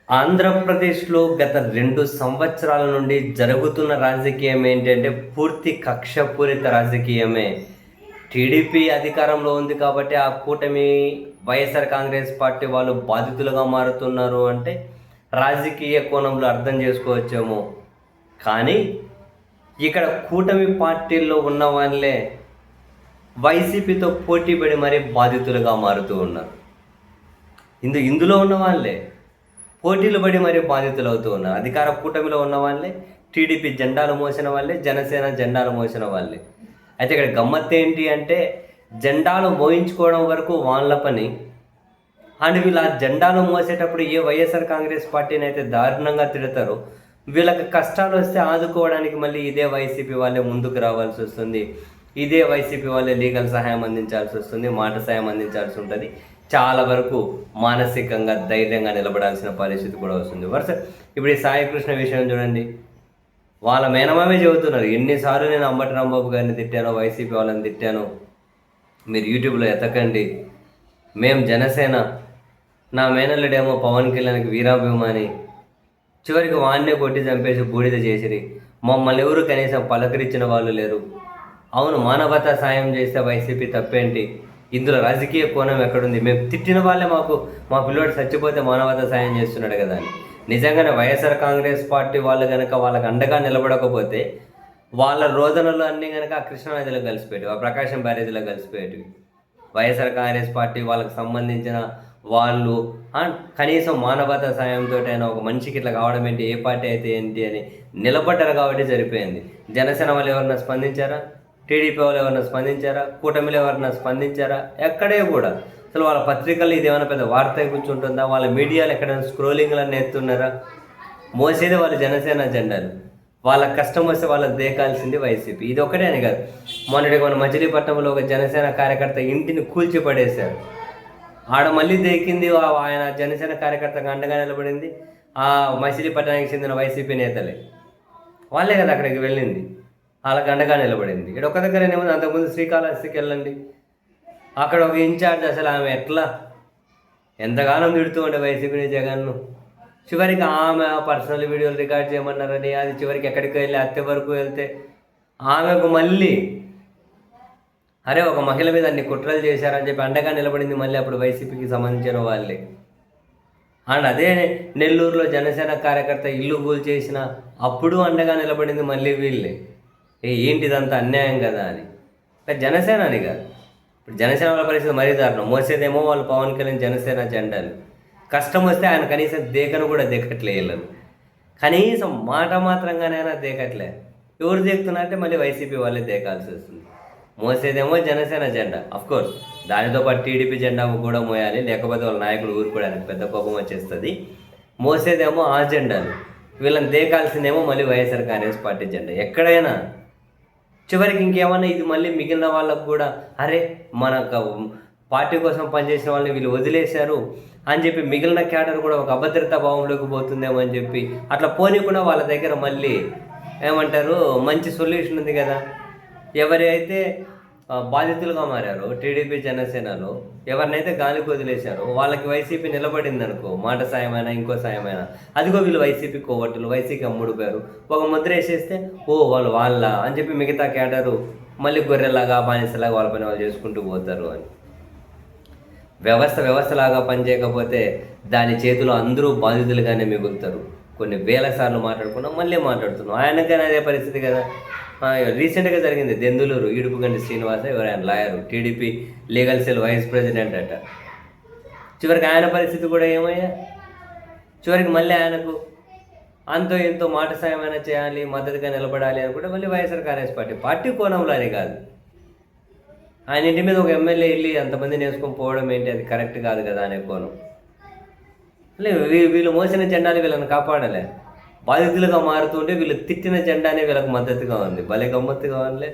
ఆంధ్రప్రదేశ్‌లో గత 2 సంవత్సరాల నుండి జరుగుతున్న రాజకీయం ఏంటంటే, పూర్తి కక్షపూరిత రాజకీయమే. టీడీపీ అధికారంలో ఉంది కాబట్టి, ఆ కూటమి వైఎస్ఆర్ కాంగ్రెస్ పార్టీ వాళ్ళు బాధితులుగా మారుతున్నారు అంటే, రాజకీయ కోణంలో అర్థం చేసుకోవచ్చేమో. కానీ, ఇక్కడ కూటమి పార్టీల్లో ఉన్న వాళ్ళే వైసీపీతో పోటీ పడి మరీ బాధితులుగా మారుతూ ఉన్నారు. ఇందులో ఉన్న వాళ్ళే పోటీలు పడి మరీ బాధితులు అవుతూ ఉన్నారు. అధికార కూటమిలో ఉన్న వాళ్ళే టీడీపీ జెండాలు మోసిన వాళ్ళే, జనసేన జెండాలు మోసిన వాళ్ళే. అయితే ఇక్కడ గమ్మత్తు ఏంటి అంటే, జెండాలు మోయించుకోవడం వరకు వాళ్ళ పని. అండ్ వీళ్ళు ఆ జెండాలు మోసేటప్పుడు ఏ వైఎస్ఆర్ కాంగ్రెస్ పార్టీని అయితే దారుణంగా తిడతారో, వీళ్ళకి కష్టాలు వస్తే ఆదుకోవడానికి మళ్ళీ ఇదే వైసీపీ వాళ్ళే ముందుకు రావాల్సి వస్తుంది. ఇదే వైసీపీ వాళ్ళే లీగల్ సహాయం అందించాల్సి వస్తుంది, మాట సహాయం అందించాల్సి ఉంటుంది. చాలా వరకు మానసికంగా ధైర్యంగా నిలబడాల్సిన పరిస్థితి కూడా వస్తుంది. ఇప్పుడు ఈ సాయి కృష్ణ విషయం చూడండి, వాళ్ళ మేనమామే చెబుతున్నారు, ఎన్నిసార్లు నేను అంబటి రాంబాబు గారిని తిట్టానో, వైసీపీ వాళ్ళని తిట్టాను, మీరు యూట్యూబ్లో ఎతకండి, మేం జనసేన, నా మేనల్లుడేమో పవన్ కళ్యాణ్కి వీరాభిమాని, చివరికి వాడినే కొట్టి చంపేసి బూడిద చేసిరి, మమ్మల్ని ఎవరు కనీసం పలకరించిన వాళ్ళు లేరు. అవును, మానవతా సాయం చేస్తే వైసీపీ తప్పేంటి? ఇందులో రాజకీయ కోణం ఎక్కడుంది? మేము తిట్టిన వాళ్ళే మా పిల్లోడు చచ్చిపోతే మానవతా సాయం చేస్తున్నాడు కదా అని. నిజంగానే వైఎస్ఆర్ కాంగ్రెస్ పార్టీ వాళ్ళు కనుక వాళ్ళకి అండగా నిలబడకపోతే వాళ్ళ రోదనలు అన్నీ కనుక ఆ కృష్ణానదిలో కలిసిపోయేవి, ఆ ప్రకాశం బ్యారేజీలో కలిసిపోయేటివి. వైఎస్ఆర్ కాంగ్రెస్ పార్టీ వాళ్ళకి సంబంధించిన వాళ్ళు కనీసం మానవతా సాయంతో అయినా ఒక మనిషికి ఇట్లా కావడం ఏంటి, ఏ పార్టీ అయితే ఏంటి అని నిలబడ్డారు కాబట్టి సరిపోయింది. జనసేన వాళ్ళు ఎవరన్నా స్పందించారా? టీడీపీ వాళ్ళు ఎవరన్నా స్పందించారా? కూటమిలో ఎవరన్నా స్పందించారా? ఎక్కడే కూడా. అసలు వాళ్ళ పత్రికల్లో ఇది ఏమైనా పెద్ద వార్త కూర్చుంటుందా? వాళ్ళ మీడియాలో ఎక్కడైనా స్క్రోలింగ్లన్నీ ఎత్తున్నారా? మోసేది వాళ్ళ జనసేన జెండాలు. వాళ్ళకి కష్టం వస్తే వాళ్ళకి దేకాల్సింది వైసీపీ. ఇది ఒకటే అని కాదు, మొన్నటికి మన మచిలీపట్నంలో ఒక జనసేన కార్యకర్త ఇంటిని కూల్చి పడేశారు. ఆడ మళ్ళీ దేకింది ఆయన జనసేన కార్యకర్తగా అండగా నిలబడింది ఆ మచిలీపట్నానికి చెందిన వైసీపీ నేతలే. వాళ్ళే కదా అక్కడికి వెళ్ళింది, వాళ్ళకి అండగా నిలబడింది. ఇక్కడ ఒక దగ్గర ఏముంది, అంతకుముందు శ్రీకాళహస్తికి వెళ్ళండి, అక్కడ ఒక ఇన్ఛార్జ్ అసలు ఆమె ఎట్లా ఎంతగానో తిడుతూ ఉండే వైసీపీని, జగన్ను. చివరికి ఆమె పర్సనల్ వీడియోలు రికార్డ్ చేయమన్నారని అది చివరికి ఎక్కడికి వెళ్ళి హత్య వరకు వెళ్తే ఆమెకు మళ్ళీ అరే ఒక మహిళ మీద అన్ని కుట్రలు చేశారని చెప్పి అండగా నిలబడింది మళ్ళీ అప్పుడు వైసీపీకి సంబంధించిన వాళ్ళే. అండ్ అదే నెల్లూరులో జనసేన కార్యకర్త ఇల్లు కూల్చేసిన అప్పుడు అండగా నిలబడింది మళ్ళీ వీళ్ళే. ఏంటిదంతా అన్యాయం కదా అని. జనసేన అని కాదు, ఇప్పుడు జనసేన వాళ్ళ పరిస్థితి మరీ దారుణం. మోసేదేమో వాళ్ళు పవన్ కళ్యాణ్ జనసేన జెండాలు. కష్టం వస్తే ఆయన కనీసం దేకను కూడా దేకట్లే వీళ్ళను. కనీసం మాట మాత్రంగానైనా దేకట్లే. ఎవరు దేకుతున్నారంటే మళ్ళీ వైసీపీ వాళ్ళే దేకాల్సి వస్తుంది. మోసేదేమో జనసేన జెండా, అఫ్కోర్స్ దానితో పాటు టీడీపీ జెండా కూడా మోయాలి, లేకపోతే వాళ్ళ నాయకుడు ఊరుకోవడానికి పెద్ద కోపం వచ్చేస్తుంది. మోసేదేమో ఆ జెండాలు, వీళ్ళని దేకాల్సిందేమో మళ్ళీ వైఎస్ఆర్ కాంగ్రెస్ పార్టీ జెండా. ఎక్కడైనా చివరికి ఇంకేమన్నా ఇది మళ్ళీ మిగిలిన వాళ్ళకు కూడా అరే మన పార్టీ కోసం పనిచేసిన వాళ్ళని వీళ్ళు వదిలేశారు అని చెప్పి మిగిలిన క్యాడర్ కూడా ఒక అభద్రతా భావంలోకి పోతుందేమో అని చెప్పి అట్లా పోనీకుండా వాళ్ళ దగ్గర మళ్ళీ ఏమంటారు, మంచి సొల్యూషన్ ఉంది కదా. ఎవరైతే బాధితులుగా మారారో టీడీపీ జనసేనలో ఎవరినైతే గాలికి వదిలేశారో వాళ్ళకి వైసీపీ నిలబడింది అనుకో, మాట సాయమైనా ఇంకో సాయమైనా, అదిగో వీళ్ళు వైసీపీ కోవట్టులు, వైసీపీ అమ్ముడు పేరు ఒక ముద్ర వేసేస్తే ఓ వాళ్ళు వాళ్ళ అని చెప్పి మిగతా క్యాడరు మళ్ళీ గొర్రెలాగా బానిసలాగా వాళ్ళ పని వాళ్ళు చేసుకుంటూ పోతారు అని. వ్యవస్థలాగా పనిచేయకపోతే దాని చేతిలో అందరూ బాధితులుగానే మిగులుతారు. కొన్ని వేల సార్లు మాట్లాడుకున్నాం, మళ్ళీ మాట్లాడుతున్నాం. ఆయనకైనా అదే పరిస్థితి కదా. రీసెంట్గా జరిగింది దెందులూరు ఈడుపుగంటి శ్రీనివాస, ఎవరైనా lawyer, TDP legal cell vice president అట. చివరికి ఆయన పరిస్థితి కూడా ఏమయ్యా, చివరికి మళ్ళీ ఆయనకు అంతో ఎంతో మాట సాయమైనా చేయాలి, మద్దతుగా నిలబడాలి అని కూడా మళ్ళీ వైఎస్ఆర్ కాంగ్రెస్ పార్టీ కోణంలో అని కాదు. ఆయన ఇంటి మీద ఒక ఎమ్మెల్యే వెళ్ళి అంతమందిని వేసుకొని పోవడం ఏంటి, అది కరెక్ట్ కాదు కదా అనే కోణం. వీళ్ళు మోసిన జెండాలు వీళ్ళని కాపాడలే, బాధితులుగా మారుతుంటే వీళ్ళు తిట్టిన జెండానే వీళ్ళకి మద్దతుగా ఉంది. భలే గమ్మత్తుగా ఉంది.